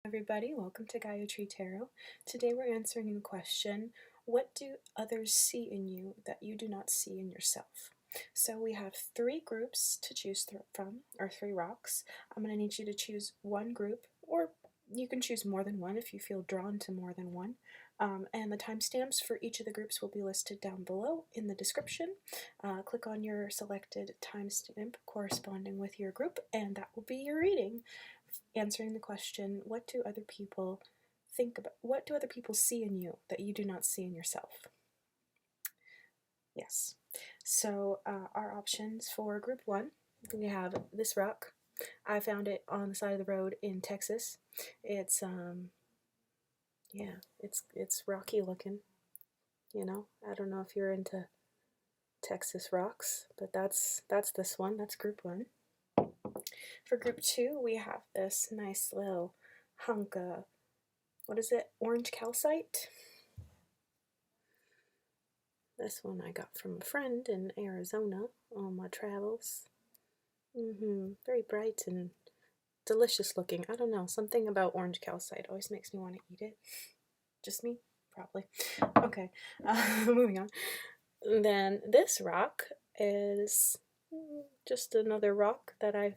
Everybody, welcome to Gaia Tree Tarot. Today we're answering the question, what do others see in you that you do not see in yourself? So we have three groups to choose from, or three rocks. I'm going to need you to choose one group, or you can choose more than one if you feel drawn to more than one. And the timestamps for each of the groups will be listed down below in the description. Click on your selected timestamp corresponding with your group, and that will be your reading. Answering the question, what do other people think about? What do other people see in you that you do not see in yourself? Yes. So our options for group one, we have this rock. I found it on the side of the road in Texas. It's yeah, it's rocky looking. You know, I don't know if you're into Texas rocks, but that's this one. That's group one. For group two, we have this nice little hunk of, what is it, orange calcite? This one I got from a friend in Arizona on my travels. Very bright and delicious looking. I don't know, something about orange calcite always makes me want to eat it. Just me? Probably. Okay, moving on. Then this rock is just another rock that I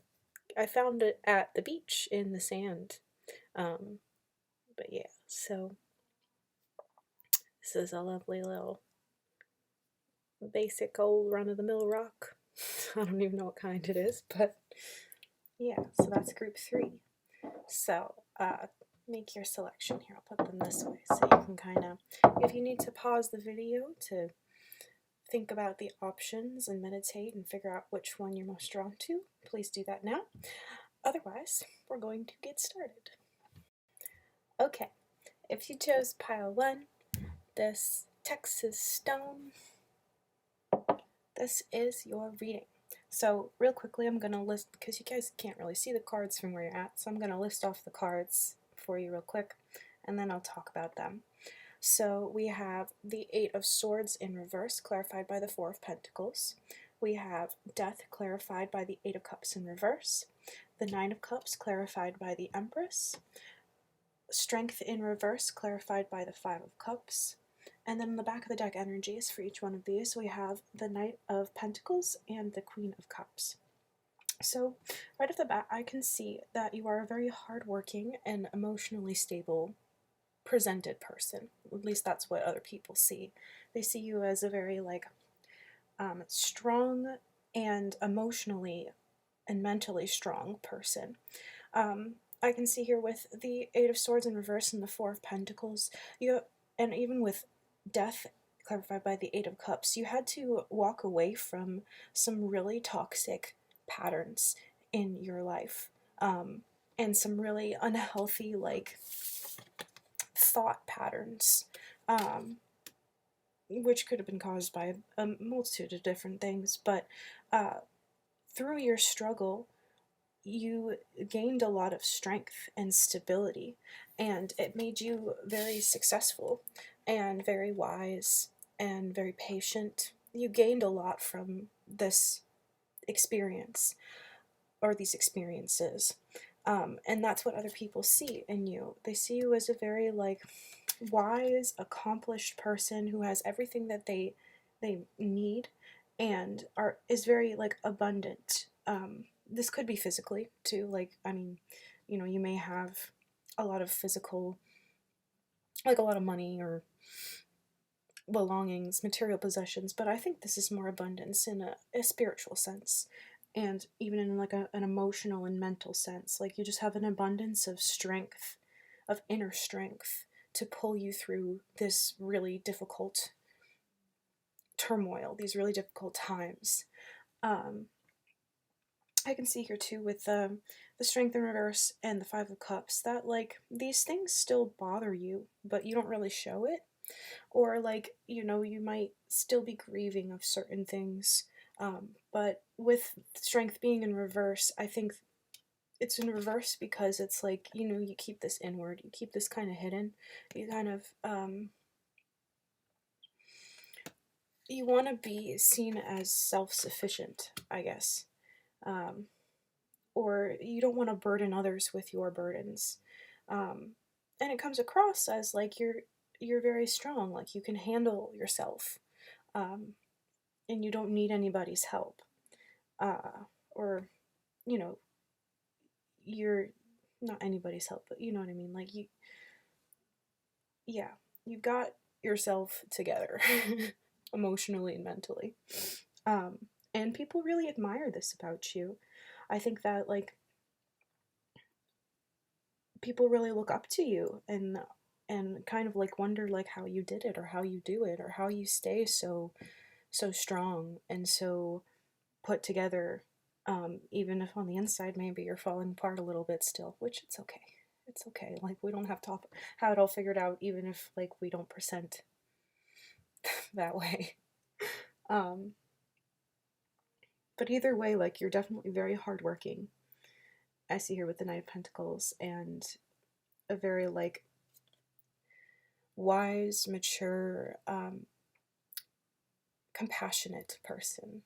found it at the beach in the sand. But yeah, so this is a lovely little basic old run-of-the-mill rock. I don't even know what kind it is, but yeah, so that's group three. So make your selection here. I'll put them this way so you can kind of, if you need to pause the video to think about the options and meditate and figure out which one you're most drawn to, please do that now. Otherwise, we're going to get started. Okay, if you chose pile one, this Texas stone, this is your reading. So real quickly, I'm going to list, because you guys can't really see the cards from where you're at, so I'm going to list off the cards for you real quick, and then I'll talk about them. So we have the Eight of Swords in reverse, clarified by the Four of Pentacles. We have Death, clarified by the Eight of Cups in reverse. The Nine of Cups, clarified by the Empress. Strength in reverse, clarified by the Five of Cups. And then in the back of the deck energies for each one of these, we have the Knight of Pentacles and the Queen of Cups. So right off the bat, I can see that you are a very hardworking and emotionally stable presented person. At least that's what other people see. They see you as a very strong and emotionally and mentally strong person. I can see here with the Eight of Swords in reverse and the Four of Pentacles, and even with Death clarified by the Eight of Cups, you had to walk away from some really toxic patterns in your life, and some really unhealthy thought patterns, which could have been caused by a multitude of different things, but through your struggle you gained a lot of strength and stability, and it made you very successful and very wise and very patient. You gained a lot from this experience, or these experiences, and that's what other people see in you. They see you as a very wise, accomplished person who has everything that they need, and is very abundant. This could be physically too. You may have a lot of physical, a lot of money or belongings, material possessions, but I think this is more abundance in a spiritual sense, and even in an emotional and mental sense. You just have an abundance of strength, of inner strength, to pull you through this really difficult turmoil, these really difficult times. I can see here too with the Strength in reverse and the Five of Cups that these things still bother you, but you don't really show it. Or you might still be grieving of certain things, but with Strength being in reverse, I think it's in reverse because it's you keep this inward, you keep this kind of hidden, you kind of you want to be seen as self-sufficient, I guess, or you don't want to burden others with your burdens. And it comes across as like you're very strong, like you can handle yourself, and you don't need anybody's help, or you know, you're not anybody's help, but you know what I mean. Like yeah, you've got yourself together, emotionally and mentally. Um, and people really admire this about you. I think that like people really look up to you and kind of like wonder like how you did it or how you do it or how you stay so strong and so put together, even if on the inside maybe you're falling apart a little bit still, which it's okay. It's okay. Like we don't have to have it all figured out, even if like we don't present that way. Um, but either way, like you're definitely very hardworking. I see here with the Knight of Pentacles, and a very like wise, mature, compassionate person.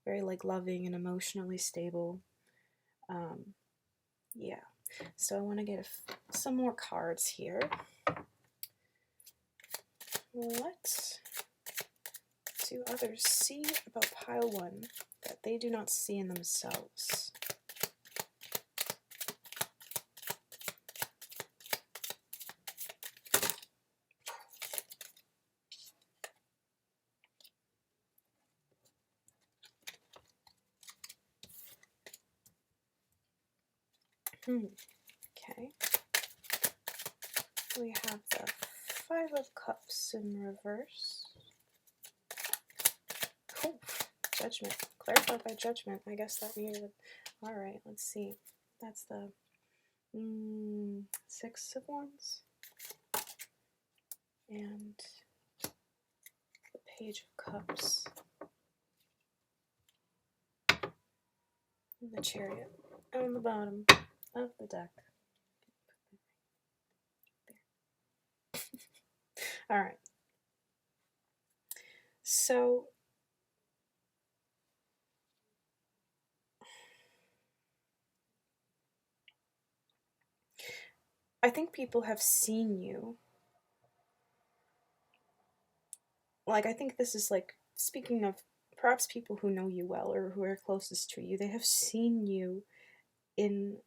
Very like loving and emotionally stable. Yeah. So I want to get some more cards here. What do others see about pile one that they do not see in themselves? Okay. We have the Five of Cups in reverse. Cool. Judgment. Clarified by Judgment. I guess that needed it. Alright, let's see. That's the Six of Wands. And the Page of Cups. And the Chariot on the bottom of the deck. Alright. So I think people have seen you. Like, I think this is like, speaking of perhaps people who know you well or who are closest to you, they have seen you in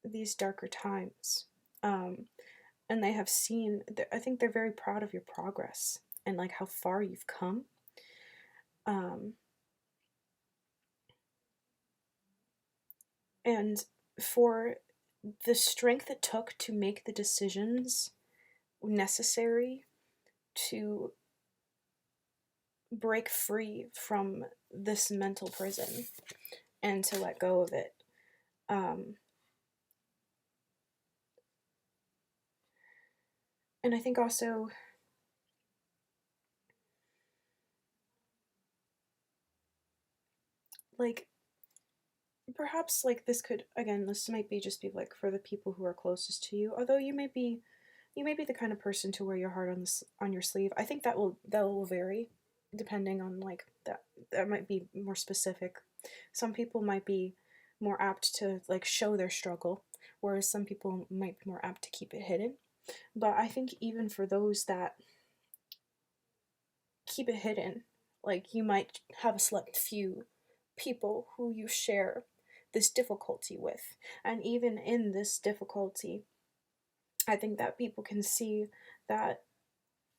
these darker times. And they have seen, I think they're very proud of your progress and like how far you've come. And for the strength it took to make the decisions necessary to break free from this mental prison and to let go of it. And I think also like perhaps like this could, again, this might be just be like for the people who are closest to you, although you may be the kind of person to wear your heart on your sleeve. I think that will vary depending on like that might be more specific. Some people might be more apt to like show their struggle, whereas some people might be more apt to keep it hidden. But I think even for those that keep it hidden, like you might have a select few people who you share this difficulty with. And even in this difficulty, I think that people can see that,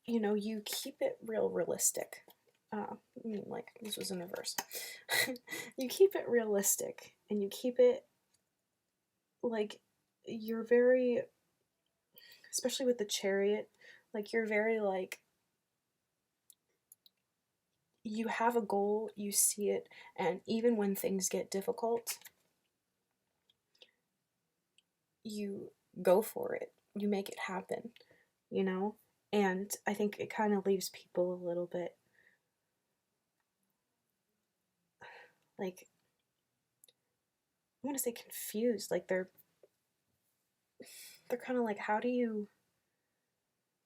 you know, you keep it realistic. I mean, like, this was in reverse. You keep it realistic, and you keep it, like, you're very, especially with the Chariot, like, you're very, like, you have a goal, you see it, and even when things get difficult, you go for it. You make it happen, you know? And I think it kind of leaves people a little bit like, I want to say confused. Like they're kind of like, how do you,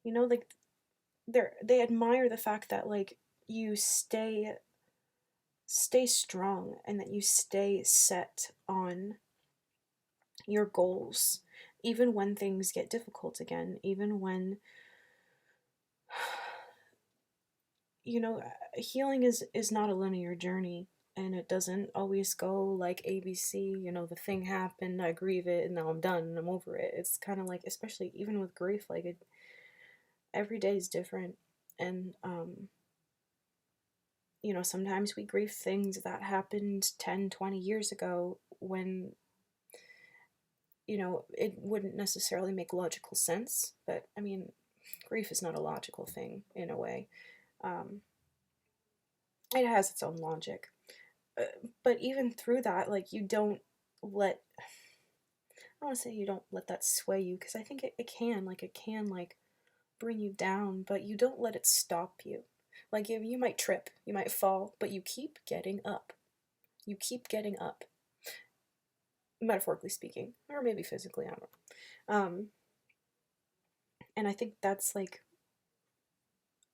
you know, like they admire the fact that like you stay strong and that you stay set on your goals even when things get difficult again, even when, you know, healing is not a linear journey, and it doesn't always go like ABC, you know, the thing happened, I grieve it, and now I'm done, and I'm over it. It's kind of like, especially even with grief, like every day is different, and you know, sometimes we grieve things that happened 10, 20 years ago when, you know, it wouldn't necessarily make logical sense, but I mean, grief is not a logical thing in a way. Um, it has its own logic. But even through that, like, you don't let, I don't want to say you don't let that sway you, because I think it can, like, bring you down, but you don't let it stop you. Like, you might trip, you might fall, but you keep getting up. You keep getting up. Metaphorically speaking, or maybe physically, I don't know. And I think that's like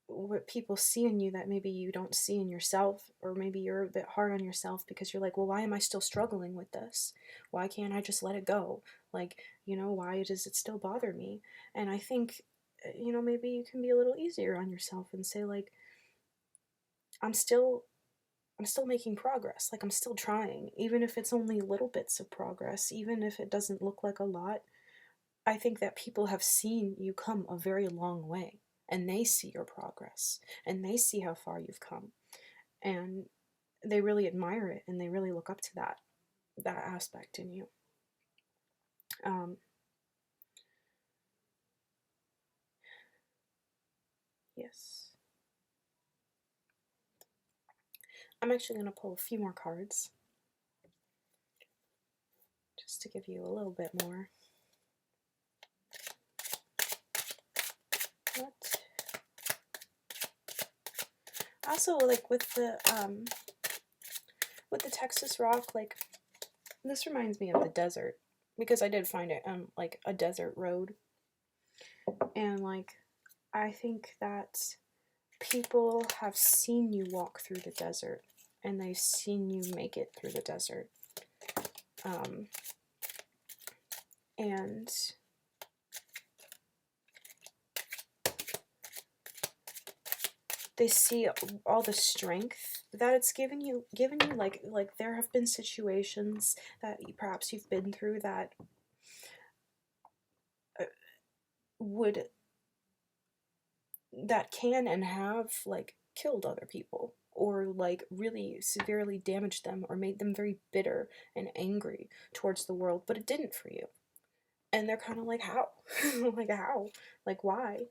what people see in you that maybe you don't see in yourself, or maybe you're a bit hard on yourself because you're like, well, why am I still struggling with this? Why can't I just let it go? Like, you know, why does it still bother me? And I think, you know, maybe you can be a little easier on yourself and say, like, I'm still making progress. Like, I'm still trying, even if it's only little bits of progress, even if it doesn't look like a lot. I think that people have seen you come a very long way, and they see your progress, and they see how far you've come, and they really admire it, and they really look up to that aspect in you. Yes. I'm actually going to pull a few more cards just to give you a little bit more. What? Also, like, with the Texas rock, like, this reminds me of the desert, because I did find it on, like, a desert road, and, like, I think that people have seen you walk through the desert, and they've seen you make it through the desert. And they see all the strength that it's given you, like there have been situations that perhaps you've been through that would, that can and have, like, killed other people, or like really severely damaged them, or made them very bitter and angry towards the world, but it didn't for you. And they're kind of like, how? Like, how? Like, why?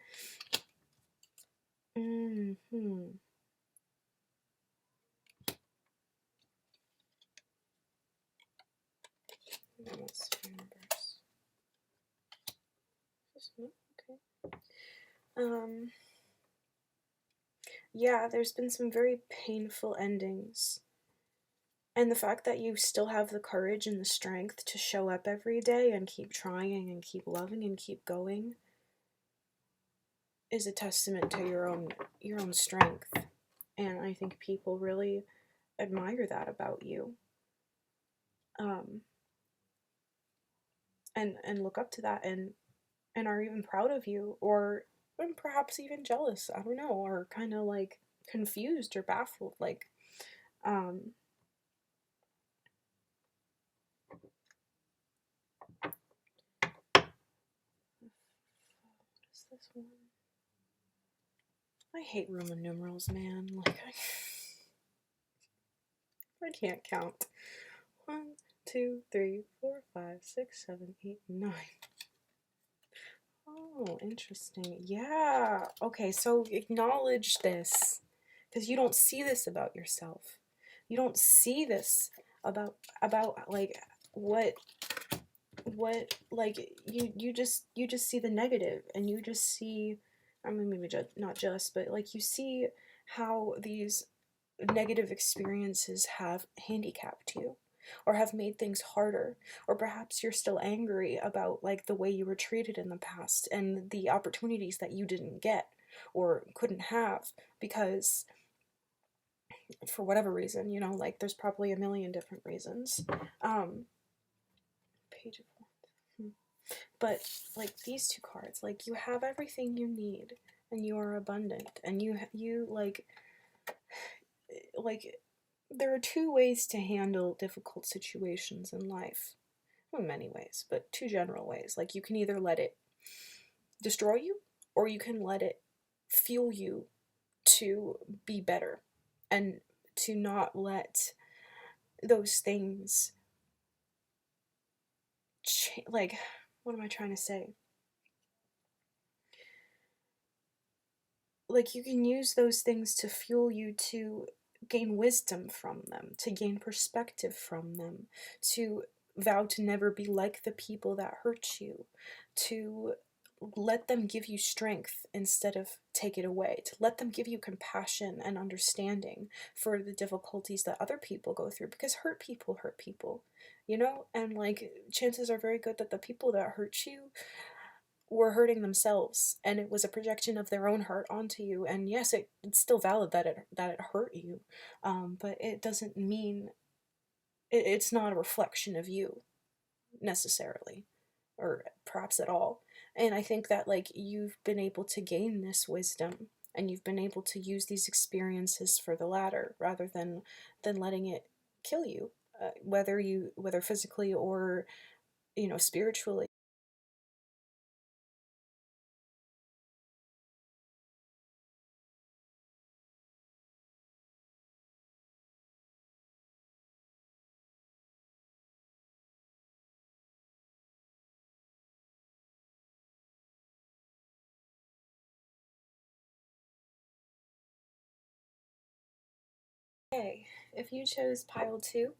Mm-hmm. Okay. Yeah, there's been some very painful endings. And the fact that you still have the courage and the strength to show up every day and keep trying and keep loving and keep going is a testament to your own strength. And I think people really admire that about you. And look up to that, and are even proud of you, or and perhaps even jealous, I don't know, or kind of like confused or baffled, like, what is this one? I hate Roman numerals, man. Like, I can't count. 1, 2, 3, 4, 5, 6, 7, 8, 9. Oh, interesting. Yeah. Okay, so acknowledge this, because you don't see this about yourself. You don't see this about like what like you just see the negative, and you just see, I mean, maybe not just, but like, you see how these negative experiences have handicapped you, or have made things harder, or perhaps you're still angry about, like, the way you were treated in the past, and the opportunities that you didn't get or couldn't have, because for whatever reason, you know, like, there's probably a million different reasons. Page of Wands. But like these two cards, like you have everything you need and you are abundant and you like there are two ways to handle difficult situations in life. Well, many ways, but two general ways. Like you can either let it destroy you or you can let it fuel you to be better and to not let those things like, what am I trying to say? Like you can use those things to fuel you to gain wisdom from them, to gain perspective from them, to vow to never be like the people that hurt you, to let them give you strength instead of take it away, to let them give you compassion and understanding for the difficulties that other people go through, because hurt people, you know? And like chances are very good that the people that hurt you were hurting themselves and it was a projection of their own hurt onto you. And yes, it's still valid that it hurt you, but it doesn't mean it's not a reflection of you necessarily, or perhaps at all. And I think that like you've been able to gain this wisdom and you've been able to use these experiences for the latter rather than letting it kill you, whether physically or spiritually. Okay, if you chose pile 2,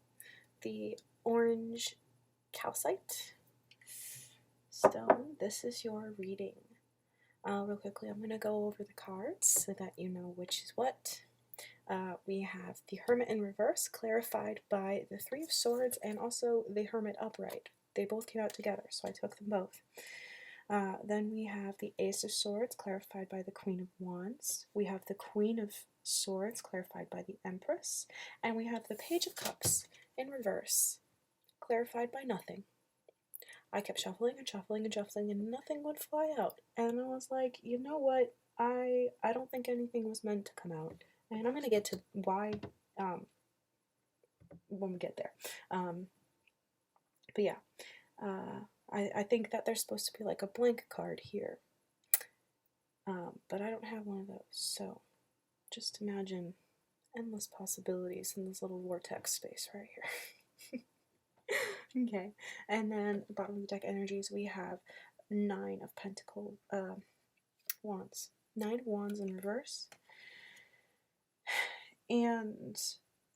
the orange calcite stone, this is your reading. Real quickly, I'm going to go over the cards so that you know which is what. We have the Hermit in reverse, clarified by the Three of Swords, and also the Hermit upright. They both came out together, so I took them both. Then we have the Ace of Swords, clarified by the Queen of Wands. We have the Queen of Swords, clarified by the Empress. And we have the Page of Cups in reverse, clarified by nothing. I kept shuffling and shuffling and shuffling, and nothing would fly out. And I was like, you know what? I don't think anything was meant to come out. And I'm going to get to why when we get there. But yeah, I think that there's supposed to be like a blank card here. But I don't have one of those, so just imagine endless possibilities in this little vortex space right here. Okay, and then bottom of the deck energies, we have 9 of Pentacle wands. 9 of Wands in reverse, and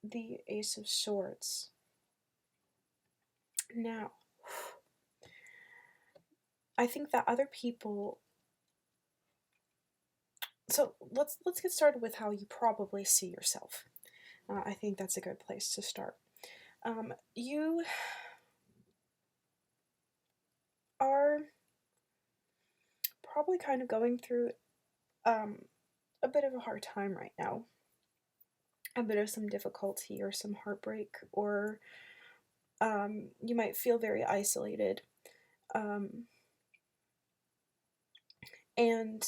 the Ace of Swords. Now, I think that other people. So let's get started with how you probably see yourself. I think that's a good place to start. You are probably kind of going through a bit of a hard time right now. A bit of some difficulty or some heartbreak, or you might feel very isolated. And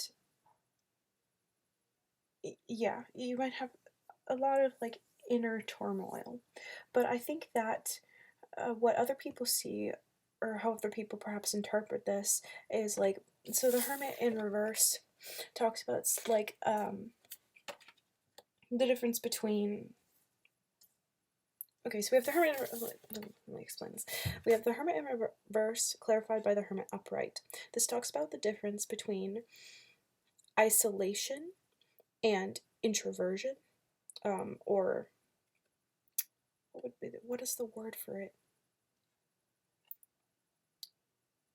yeah, you might have a lot of like inner turmoil. But I think that what other people see, or how other people perhaps interpret this, is like, so the Hermit in reverse talks about like the difference between. Okay, so we have the Hermit let me explain this. We have the Hermit in reverse, clarified by the Hermit upright. This talks about the difference between isolation and introversion, or what is the word for it?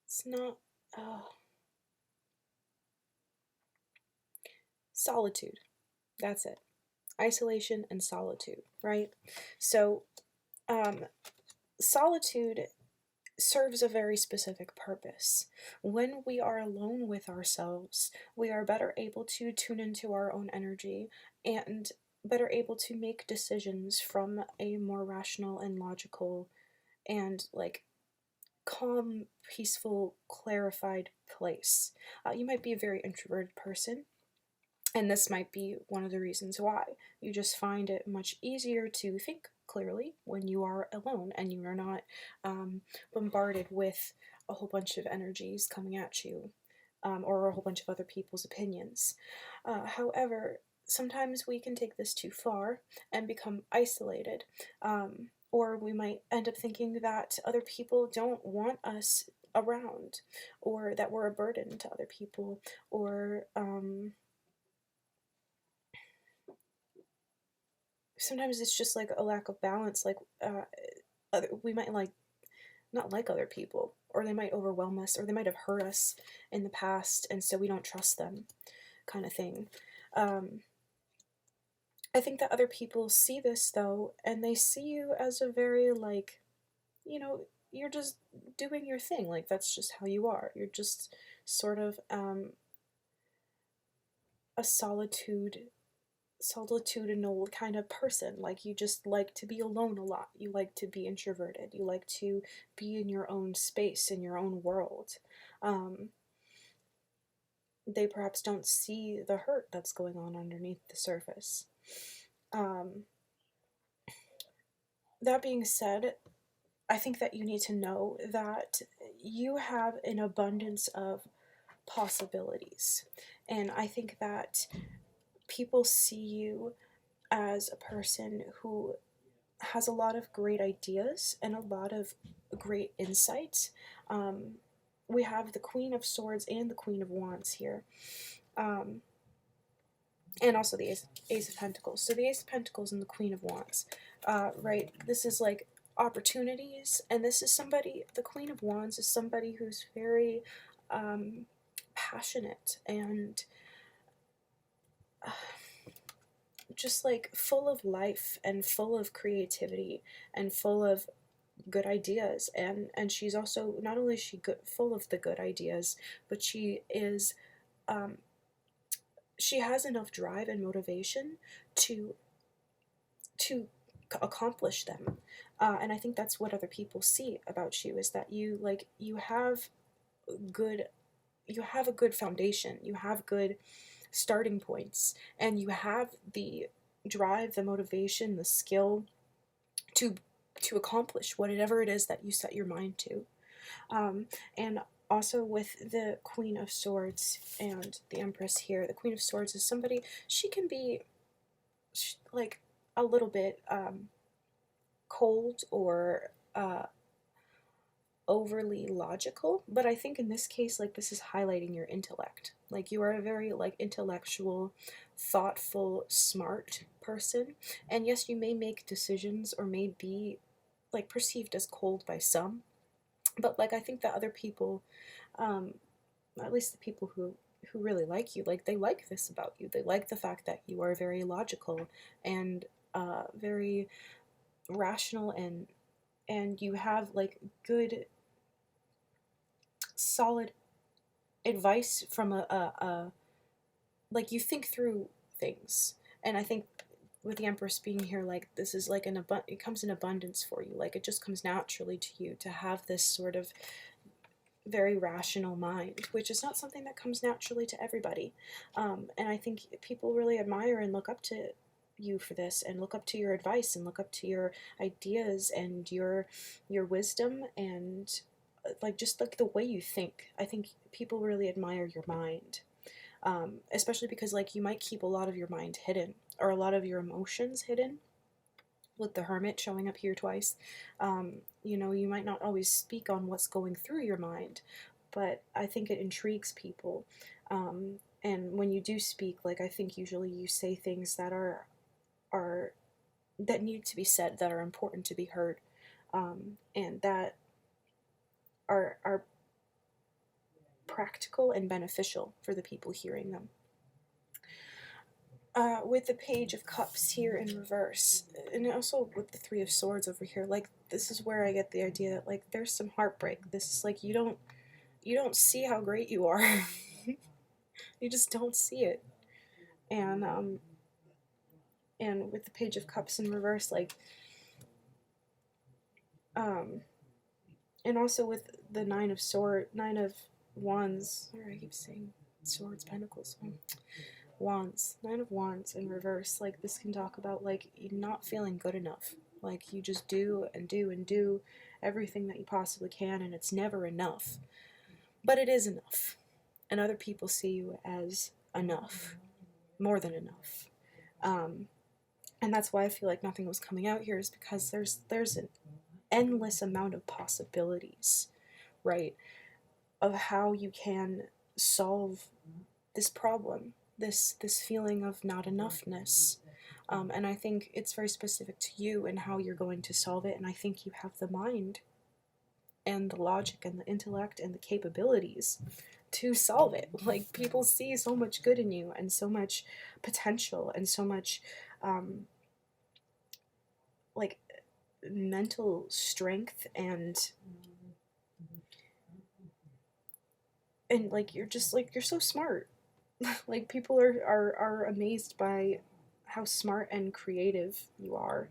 It's not solitude. That's it. Isolation and solitude, right? So, solitude serves a very specific purpose. When we are alone with ourselves, we are better able to tune into our own energy and better able to make decisions from a more rational and logical and like calm, peaceful, clarified place. You might be a very introverted person, and this might be one of the reasons why. You just find it much easier to think clearly when you are alone and you are not bombarded with a whole bunch of energies coming at you, or a whole bunch of other people's opinions. However, sometimes we can take this too far and become isolated. Or we might end up thinking that other people don't want us around, or that we're a burden to other people, or sometimes it's just like a lack of balance. Like we might like not like other people, or they might overwhelm us, or they might have hurt us in the past, and so we don't trust them, kind of thing. I think that other people see this though, and they see you as a very like, you know, you're just doing your thing. Like that's just how you are. You're just sort of a solitudinal kind of person. Like you just like to be alone a lot. You like to be introverted. You like to be in your own space, in your own world. They perhaps don't see the hurt that's going on underneath the surface. That being said, I think that you need to know that you have an abundance of possibilities. And I think that people see you as a person who has a lot of great ideas and a lot of great insights. We have the Queen of Swords and the Queen of Wands here. And also the Ace of Pentacles. So the Ace of Pentacles and the Queen of Wands. Right? This is like opportunities, and this is somebody, the Queen of Wands is somebody who's very passionate and just like full of life and full of creativity and full of good ideas. And she's also, not only is she good, full of the good ideas, but she is she has enough drive and motivation to accomplish them. And I think that's what other people see about you, is that you like you have a good foundation, you have good starting points, and you have the drive, the motivation, the skill to accomplish whatever it is that you set your mind to. And also with the Queen of Swords and the Empress here, the Queen of Swords is somebody, she can be like a little bit cold or overly logical, but I think in this case, like, this is highlighting your intellect. Like, you are a very like intellectual, thoughtful, smart person, and yes, you may make decisions or may be like perceived as cold by some, but like I think that other people, at least the people who really like you, like they like this about you. They like the fact that you are very logical and very rational, and you have like good solid advice from a like you think through things. And I think with the Empress being here, like this is like it comes in abundance for you. Like it just comes naturally to you to have this sort of very rational mind, which is not something that comes naturally to everybody. And I think people really admire and look up to you for this, and look up to your advice, and look up to your ideas and your wisdom, and like just like the way you think. I think people really admire your mind, especially because like you might keep a lot of your mind hidden, or a lot of your emotions hidden, with the Hermit showing up here twice. You know, you might not always speak on what's going through your mind, but I think it intrigues people. And when you do speak, like I think usually you say things that are that need to be said, that are important to be heard, and that are practical and beneficial for the people hearing them. With the Page of Cups here in reverse, and also with the Three of Swords over here, like this is where I get the idea that like there's some heartbreak. This is like you don't see how great you are. You just don't see it. And with the Page of Cups in reverse, like And also with the Nine of Wands, or I keep saying Swords, Pentacles, Wands, Nine of Wands in reverse, like this can talk about like you not feeling good enough. Like you just do and do and do everything that you possibly can, and it's never enough. But it is enough. And other people see you as enough, more than enough. And that's why I feel like nothing was coming out here, is because there's an endless amount of possibilities, right, of how you can solve this problem, this feeling of not enoughness. And I think it's very specific to you and how you're going to solve it. And I think you have the mind and the logic and the intellect and the capabilities to solve it. Like, people see so much good in you and so much potential and so much like mental strength, and like you're just like, you're so smart. Like, people are amazed by how smart and creative you are.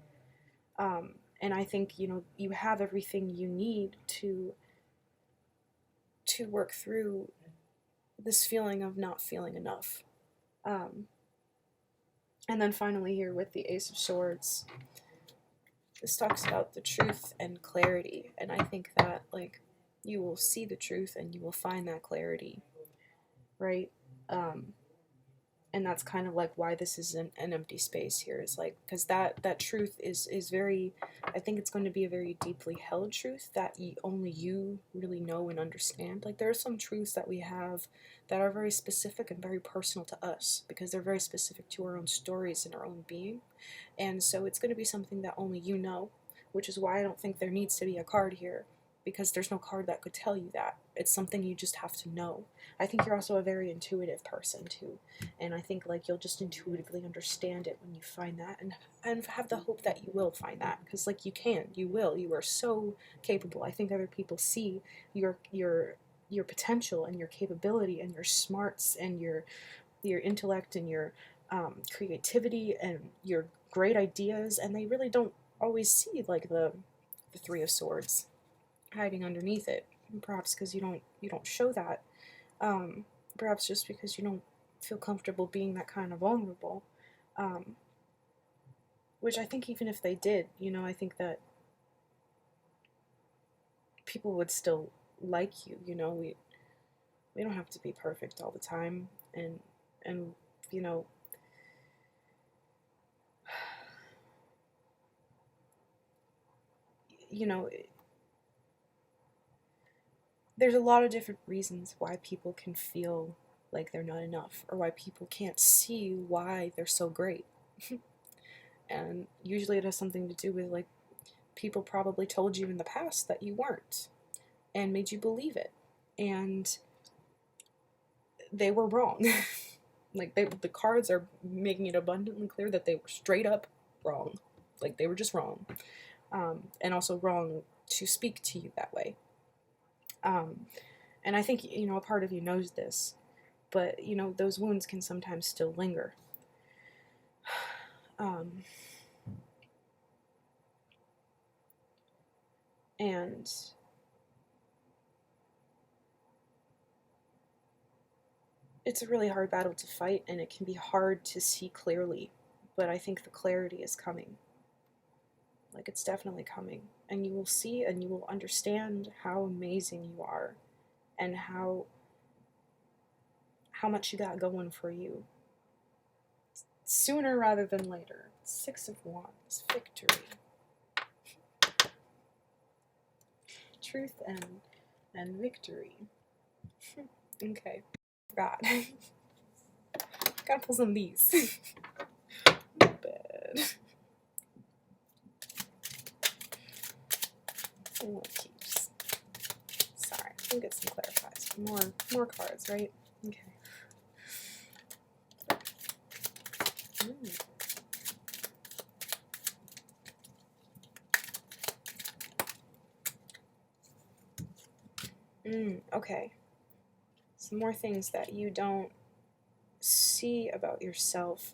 And I think, you know, you have everything you need to work through this feeling of not feeling enough. And then finally here with the Ace of Swords, this talks about the truth and clarity, and I think that, like, you will see the truth and you will find that clarity, right? And that's kind of like why this is an empty space here, is like, because that truth is very, I think it's going to be a very deeply held truth that only you really know and understand. Like, there are some truths that we have that are very specific and very personal to us, because they're very specific to our own stories and our own being. And so it's going to be something that only you know, which is why I don't think there needs to be a card here, because there's no card that could tell you that. It's something you just have to know. I think you're also a very intuitive person too, and I think like you'll just intuitively understand it when you find that, and have the hope that you will find that, because like you will, you are so capable. I think other people see your potential and your capability and your smarts and your intellect and your creativity and your great ideas, and they really don't always see like the Three of Swords hiding underneath it. Perhaps because you don't show that. Perhaps just because you don't feel comfortable being that kind of vulnerable. Which I think even if they did, you know, I think that people would still like you. You know, we don't have to be perfect all the time, and you know, you know, there's a lot of different reasons why people can feel like they're not enough, or why people can't see why they're so great. And usually it has something to do with, like, people probably told you in the past that you weren't, and made you believe it, and they were wrong. Like, the cards are making it abundantly clear that they were straight up wrong. Like, they were just wrong. And also wrong to speak to you that way. And I think, you know, a part of you knows this, but, you know, those wounds can sometimes still linger. And it's a really hard battle to fight, and it can be hard to see clearly, but I think the clarity is coming. Like, it's definitely coming, and you will see and you will understand how amazing you are, and how much you got going for you, sooner rather than later. Six of Wands, victory, truth and victory. Okay, forgot. Gotta pull some of these. Bad. What keeps? Sorry, we'll get some clarifies. More cards, right? Okay. Okay. Some more things that you don't see about yourself.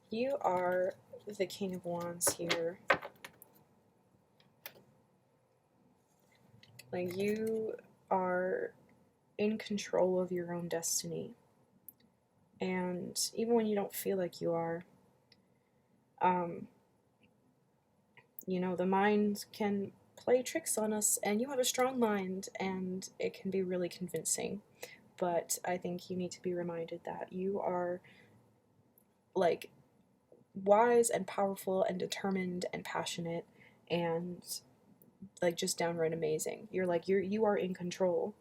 You are the King of Wands here. Like, you are in control of your own destiny. And even when you don't feel like you are, you know, the mind can play tricks on us, and you have a strong mind, and it can be really convincing. But I think you need to be reminded that you are, like, wise and powerful and determined and passionate and, like, just downright amazing. You're like, you are in control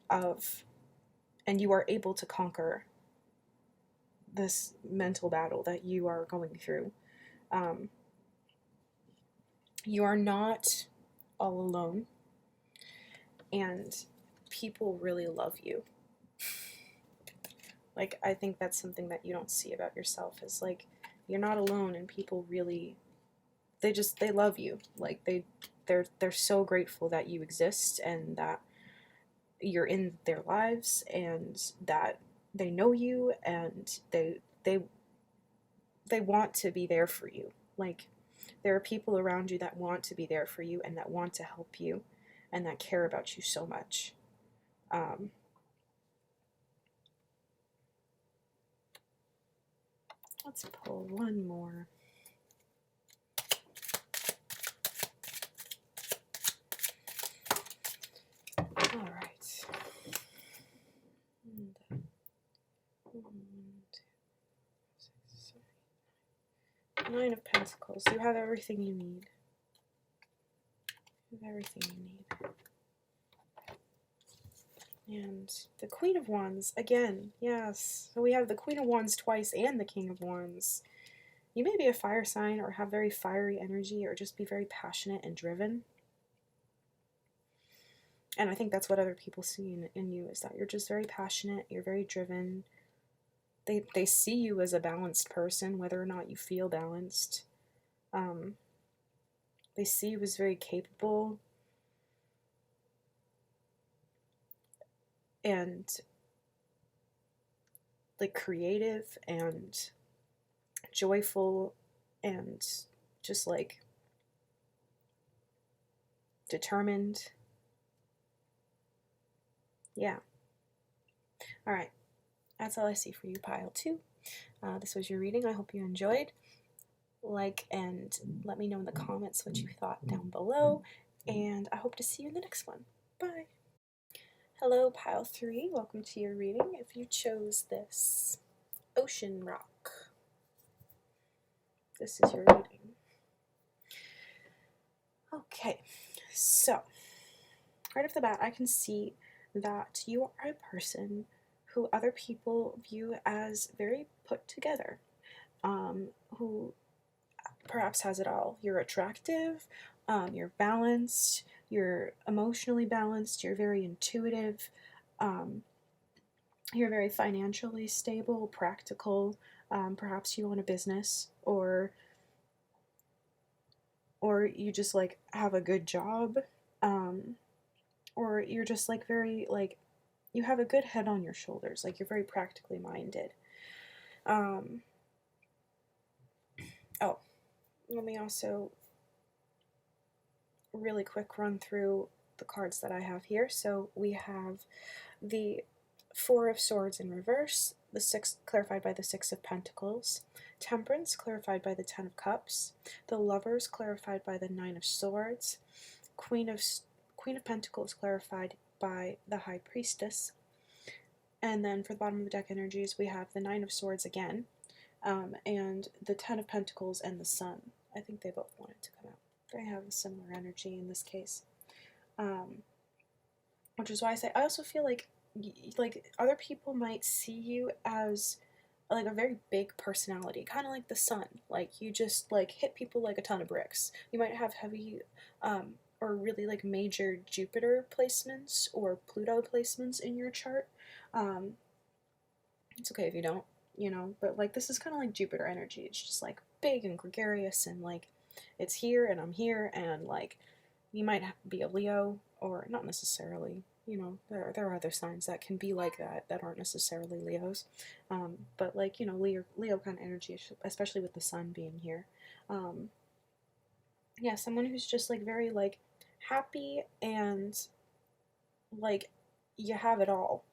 of, and you are able to conquer this mental battle that you are going through. You are not all alone, and people really love you. Like, I think that's something that you don't see about yourself, is like, you're not alone, and people really, they love you. Like, they're so grateful that you exist, and that you're in their lives, and that they know you, and they want to be there for you. Like, there are people around you that want to be there for you, and that want to help you, and that care about you so much. Let's pull one more. All right. Nine of Pentacles. You have everything you need. You have everything you need. And the Queen of Wands, again, yes. So we have the Queen of Wands twice and the King of Wands. You may be a fire sign or have very fiery energy or just be very passionate and driven. And I think that's what other people see in you, is that you're just very passionate, you're very driven. They see you as a balanced person, whether or not you feel balanced. They see you as very capable and, like, creative and joyful and just, like, determined. Yeah. All right. That's all I see for you, pile 2. This was your reading. I hope you enjoyed. Like and let me know in the comments what you thought down below, and I hope to see you in the next one. Bye. Hello, pile 3. Welcome to your reading. If you chose this ocean rock, this is your reading. Okay, so right off the bat, I can see that you are a person who other people view as very put together, who perhaps has it all. You're attractive, you're balanced, you're emotionally balanced, you're very intuitive, you're very financially stable, practical, perhaps you own a business, or you just, like, have a good job, or you're just, like, very, like, you have a good head on your shoulders, like, you're very practically minded. Oh, let me also really quick run through the cards that I have here. So we have the Four of Swords in reverse, the Six clarified by the Six of Pentacles, Temperance clarified by the Ten of Cups, the Lovers clarified by the Nine of Swords, Queen of Pentacles clarified by the High Priestess, and then for the bottom of the deck energies we have the Nine of Swords again, and the Ten of Pentacles and the Sun. I think they both wanted to come out. They have a similar energy in this case, which is why I say I also feel like other people might see you as, like, a very big personality, kind of like the Sun. Like, you just, like, hit people like a ton of bricks. You might have heavy or really, like, major Jupiter placements or Pluto placements in your chart. It's okay if you don't, you know, but, like, this is kind of like Jupiter energy. It's just, like, big and gregarious, and, like, it's here and I'm here, and, like, you might be a Leo, or not necessarily, you know, there are other signs that can be like that aren't necessarily Leos, but, like, you know, Leo kind of energy, especially with the Sun being here. Yeah, someone who's just, like, very, like, happy and like, you have it all.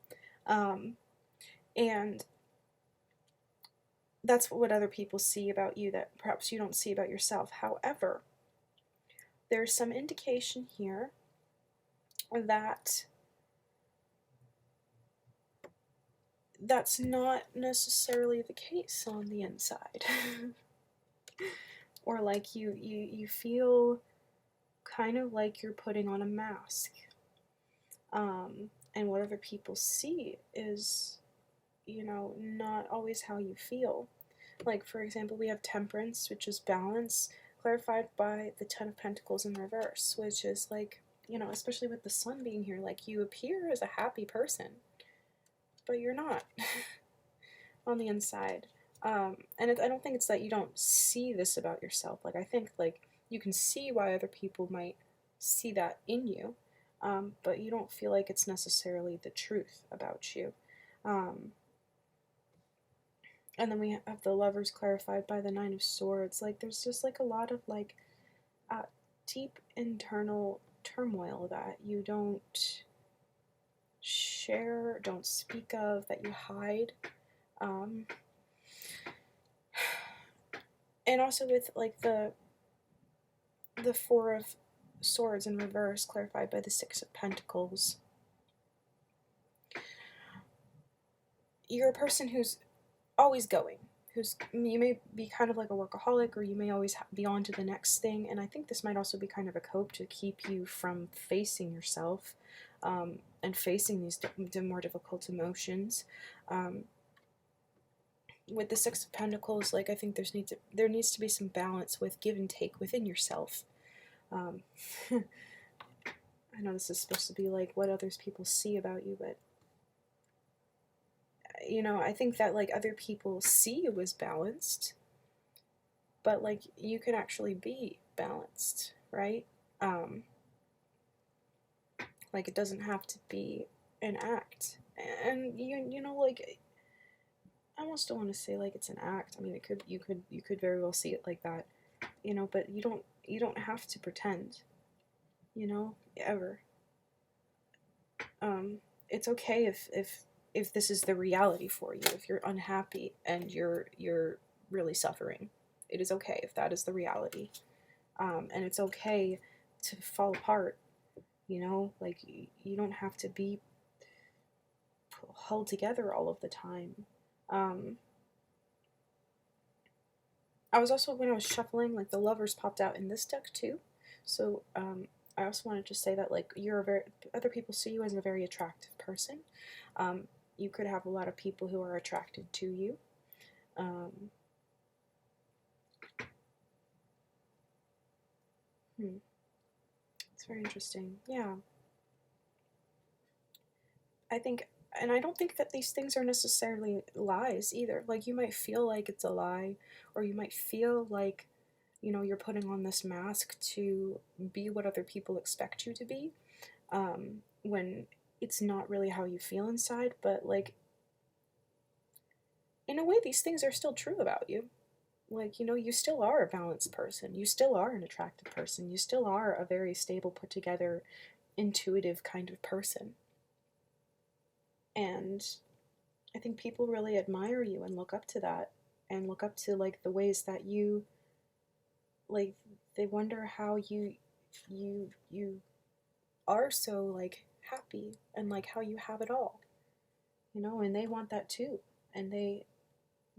And that's what other people see about you that perhaps you don't see about yourself. However, there's some indication here that that's not necessarily the case on the inside. Or like you feel kind of like you're putting on a mask. And what other people see is, you know, not always how you feel. Like, for example, we have temperance, which is balance, clarified by the Ten of Pentacles in reverse, which is like, you know, especially with the sun being here, like, you appear as a happy person, but you're not on the inside. And I don't think it's that you don't see this about yourself. Like, I think, like, you can see why other people might see that in you, but you don't feel like it's necessarily the truth about you. And then we have the Lovers clarified by the Nine of Swords. Like, there's just, like, a lot of, like, deep internal turmoil that you don't share, don't speak of, that you hide. And also with, like, the Four of Swords in reverse, clarified by the Six of Pentacles. You're a person who's always going. You may be kind of like a workaholic, or you may always be on to the next thing, and I think this might also be kind of a cope to keep you from facing yourself, and facing these more difficult emotions. With the Six of Pentacles, like, I think there needs to be some balance with give and take within yourself. I know this is supposed to be like what others people see about you, but you know, I think that, like, other people see you as balanced, but, like, you can actually be balanced, right? Like, it doesn't have to be an act. And you know, like, I almost don't want to say like it's an act. I mean, you could very well see it like that, you know, but you don't have to pretend, you know, ever. It's okay if this is the reality for you, if you're unhappy and you're really suffering. It is okay if that is the reality. And it's okay to fall apart, you know, like, you don't have to be held together all of the time. I was also, when I was shuffling, like, the Lovers popped out in this deck too. So I also wanted to say that, like, other people see you as a very attractive person. You could have a lot of people who are attracted to you. It's very interesting. Yeah. I think, and I don't think that these things are necessarily lies either. Like, you might feel like it's a lie, or you might feel like, you know, you're putting on this mask to be what other people expect you to be, when it's not really how you feel inside. But, like, in a way, these things are still true about you. Like, you know, you still are a balanced person. You still are an attractive person. You still are a very stable, put together, intuitive kind of person. And I think people really admire you and look up to that, and look up to, like, the ways that you, like, they wonder how you are so, like, happy, and, like, how you have it all, you know, and they want that too, and they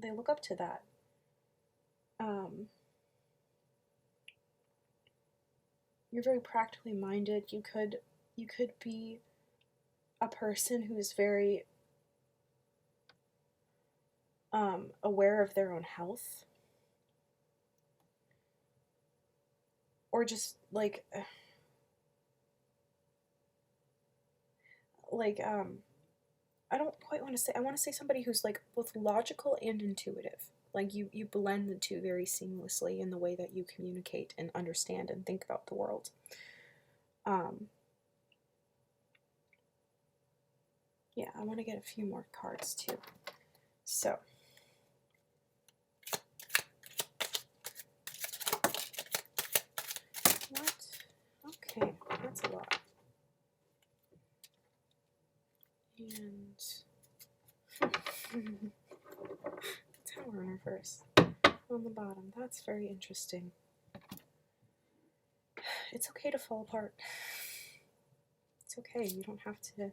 look up to that. You're very practically minded. You could be a person who is very aware of their own health, or just like I don't quite want to say, I want to say somebody who's, like, both logical and intuitive. Like, you blend the two very seamlessly in the way that you communicate and understand and think about the world. Yeah, I want to get a few more cards too. So, what? Okay, that's a lot. Tower in reverse on the bottom. That's very interesting. It's okay to fall apart. It's okay. You don't have to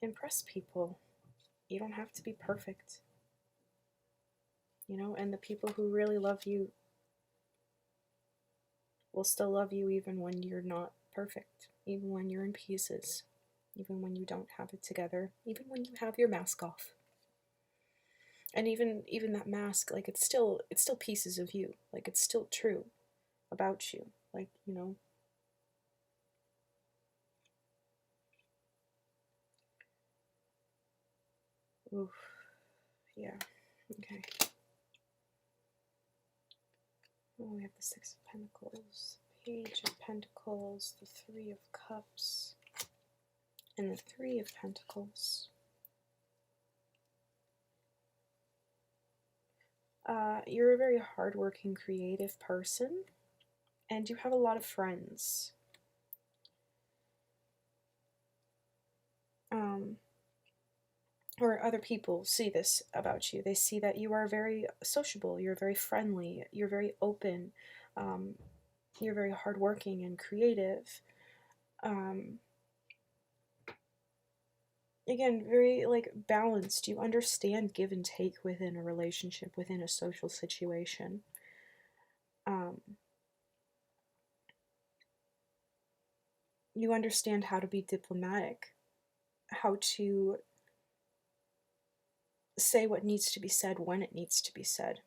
impress people. You don't have to be perfect. You know, and the people who really love you will still love you even when you're not perfect, even when you're in pieces, even when you don't have it together, even when you have your mask off. And even that mask, like it's still pieces of you. Like it's still true about you. Like, you know. Oof. Yeah. Okay. Oh, we have the Six of Pentacles, Page of Pentacles, the Three of Cups, and the Three of Pentacles. You're a very hardworking, creative person, and you have a lot of friends. Or other people see this about you. They see that you are very sociable, you're very friendly, you're very open, you're very hardworking and creative. Again, very like balanced. You understand give and take within a relationship, within a social situation. You understand how to be diplomatic, how to say what needs to be said when it needs to be said.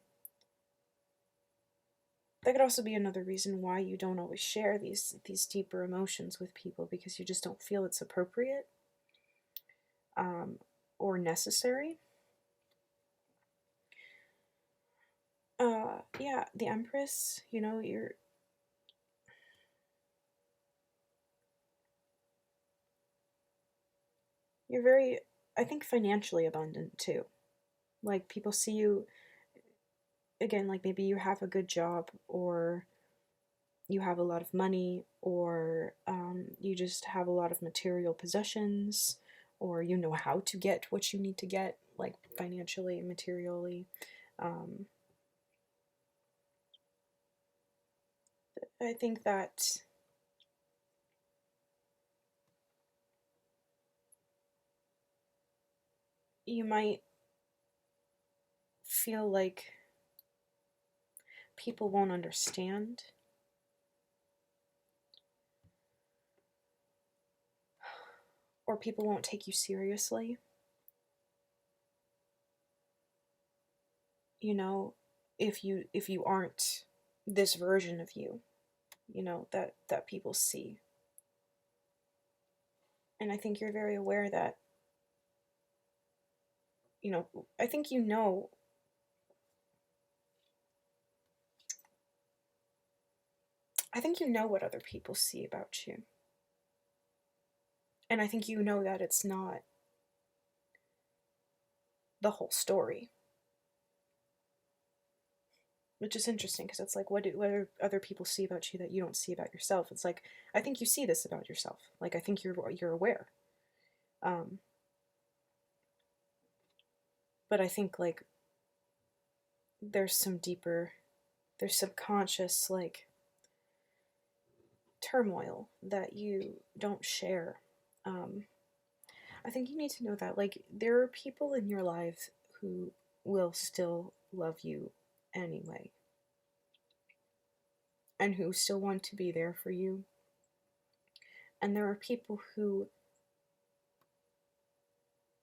That could also be another reason why you don't always share these deeper emotions with people, because you just don't feel it's appropriate or necessary. Yeah, the Empress, you know, you're very, I think, financially abundant too. Like people see you, again, like maybe you have a good job, or you have a lot of money, or you just have a lot of material possessions, or you know how to get what you need to get, like financially, materially. I think that you might feel like people won't understand, or people won't take you seriously. You know, if you aren't this version of you, you know, that people see. And I think you're very aware that, you know, I think you know what other people see about you. And I think you know that it's not the whole story. Which is interesting, because it's like, what do other people see about you that you don't see about yourself? It's like, I think you see this about yourself. Like, I think you're aware. But I think, like, there's subconscious, like, turmoil that you don't share. I think you need to know that, like, there are people in your life who will still love you anyway, and who still want to be there for you. And there are people who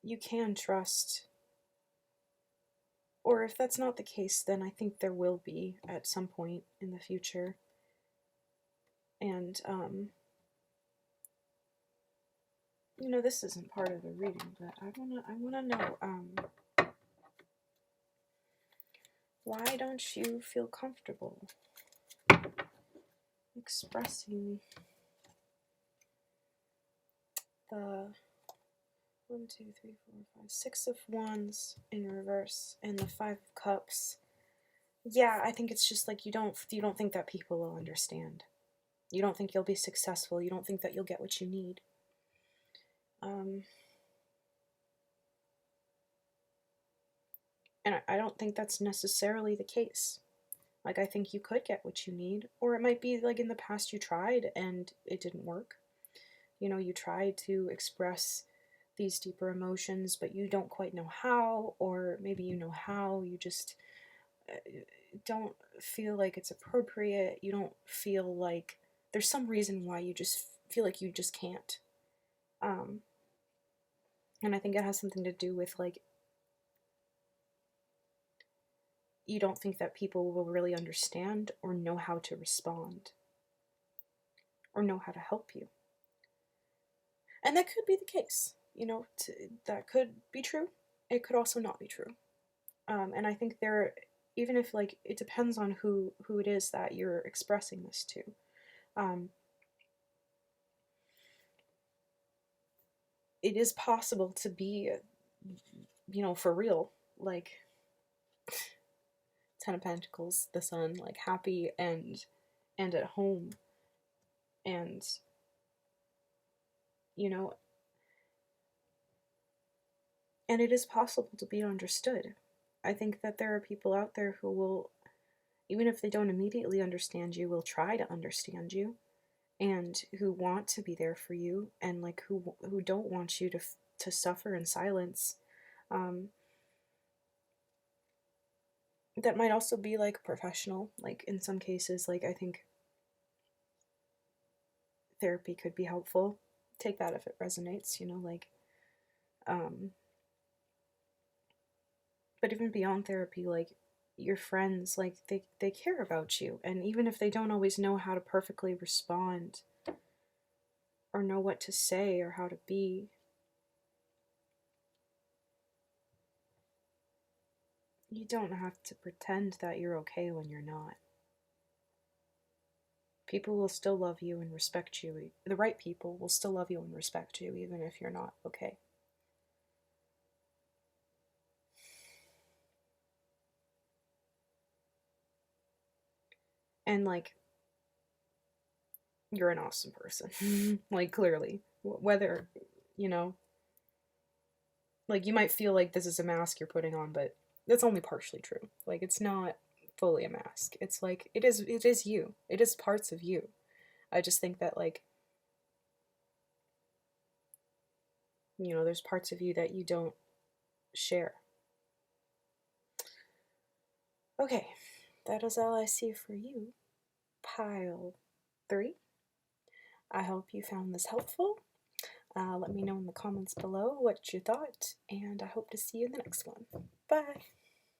you can trust. Or if that's not the case, then I think there will be at some point in the future. And, you know, this isn't part of the reading, but I wanna know, why don't you feel comfortable expressing the 1, 2, 3, 4, 5, 6 of Wands in reverse and the 5 of Cups? Yeah, I think it's just like you don't think that people will understand. You don't think you'll be successful. You don't think that you'll get what you need. And I don't think that's necessarily the case. Like, I think you could get what you need, or it might be like in the past you tried and it didn't work. You know, you tried to express these deeper emotions, but you don't quite know how, or maybe you know how, you just don't feel like it's appropriate. You don't feel like there's some reason why you just feel like you just can't. Um, and I think it has something to do with like you don't think that people will really understand or know how to respond or know how to help you. And that could be the case, you know, that could be true. It could also not be true. And I think there, even if like it depends on who it is that you're expressing this to. It is possible to be, you know, for real, like Ten of Pentacles, the Sun, like happy and at home, and you know, and it is possible to be understood. I think that there are people out there who will, even if they don't immediately understand you, will try to understand you, and who want to be there for you, and like who don't want you to suffer in silence. That might also be like professional. Like in some cases, like I think therapy could be helpful. Take that if it resonates, you know, like but even beyond therapy, like your friends, like they care about you, and even if they don't always know how to perfectly respond or know what to say or how to be, you don't have to pretend that you're okay when you're not. People will still love you and respect you. The right people will still love you and respect you even if you're not okay. And like you're an awesome person. Like clearly, whether, you know, like you might feel like this is a mask you're putting on, but that's only partially true. Like it's not fully a mask. It's like it is you. It is parts of you. I just think that like, you know, there's parts of you that you don't share. Okay, that is all I see for you. Pile 3. I hope you found this helpful. Let me know in the comments below what you thought, and I hope to see you in the next one. Bye!